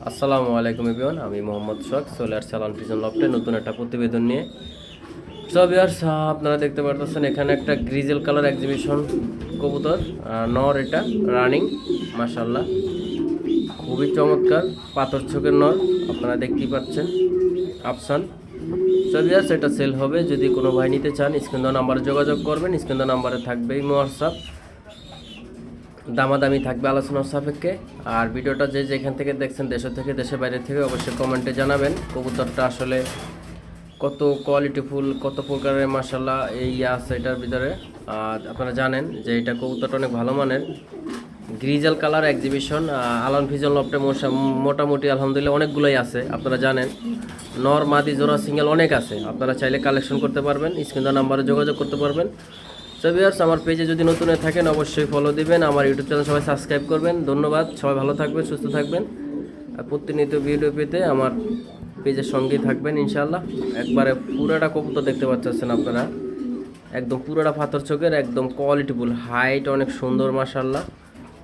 আসসালামু আলাইকুম এভরিওয়ান, আমি মোহাম্মদ শখ চলে আসছি আলান পিজন লফটে নতুন একটা প্রতিবেদন নিয়ে। সো ভিউয়ার্স, আপনারা দেখতে পারতেছেন এখানে একটা গ্রিজেল কালার এক্সিবিশন কবুতর নর, এটা রানিং মাশাআল্লাহ, খুবই চমৎকার পাথর চোখের নর, আপনারা দেখতেই পাচ্ছেন আফসান। সো ভিউয়ার্স, এটা সেল হবে, যদি কোনো ভাই নিতে চান স্ক্রিন দেওয়া নাম্বারে যোগাযোগ করবেন। স্ক্রিন দেওয়া নাম্বারে থাকবে ইমো হোয়াটসঅ্যাপ, দামাদামি থাকবে আলোচনার সাপেক্ষে। আর ভিডিওটা যে যেখান থেকে দেখছেন, দেশ থেকে দেশের বাইরে থেকে, অবশ্যই কমেন্টে জানাবেন কবুতরটা আসলে কত কোয়ালিটিফুল, কত প্রকারের মাশাআল্লাহ এই আছে এটার ভিতরে। আর আপনারা জানেন যে এটা কবুতরটা অনেক ভালো মানের গ্রিজেল কালার এক্সিবিশন আলান ফিজন লফটে মোটামুটি আলহামদুলিল্লাহ অনেকগুলোই আছে। আপনারা জানেন নর মাদি জোড়া সিঙ্গেল অনেক আছে, আপনারা চাইলে কালেকশন করতে পারবেন, স্ক্রিন দেওয়া নাম্বারে যোগাযোগ করতে পারবেন। সো ভিউয়ার্স, আমার পেজে যদি নতুন হয়ে থাকেন অবশ্যই ফলো দিবেন, আমার ইউটিউব চ্যানেল সবাই সাবস্ক্রাইব করবেন। ধন্যবাদ, সবাই ভালো থাকবেন, সুস্থ থাকবেন। আর প্রতিনিয়ত ভিডিও পেতে আমার পেজের সঙ্গেই থাকবেন ইনশাআল্লাহ। একবারে পুরোটা কবুতর দেখতে পাচ্ছেন আপনারা, একদম পুরোটা পাথর চোখের, একদম কোয়ালিটিফুল, হাইট অনেক সুন্দর মাশাআল্লাহ।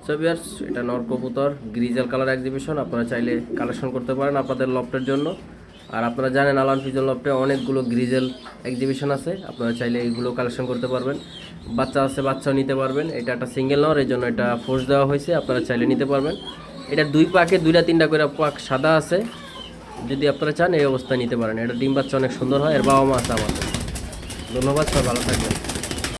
সো ভিউয়ার্স, এটা নর কবুতর গ্রিজেল কালার এক্সিবিশন, আপনারা চাইলে কালেকশন করতে পারেন আপনাদের লফটের জন্য। আর আপনারা জানেন আলান ফিজন লফটে অনেকগুলো গ্রিজেল এক্সিবিশন আছে, আপনারা চাইলে এইগুলো কালেকশন করতে পারবেন। বাচ্চা আছে, বাচ্চাও নিতে পারবেন। এটা একটা সিঙ্গেল নর, এই জন্য এটা ফোর্স দেওয়া হয়েছে, আপনারা চাইলে নিতে পারবেন। এটা দুই পাকে দুইটা তিনটা করে পাক সাদা আছে, যদি আপনারা চান এই অবস্থায় নিতে পারেন। এটা ডিম বাচ্চা অনেক সুন্দর হয়, এর বাবা মা আছে আমাদের। ধন্যবাদ, সবাই ভালো থাকবেন।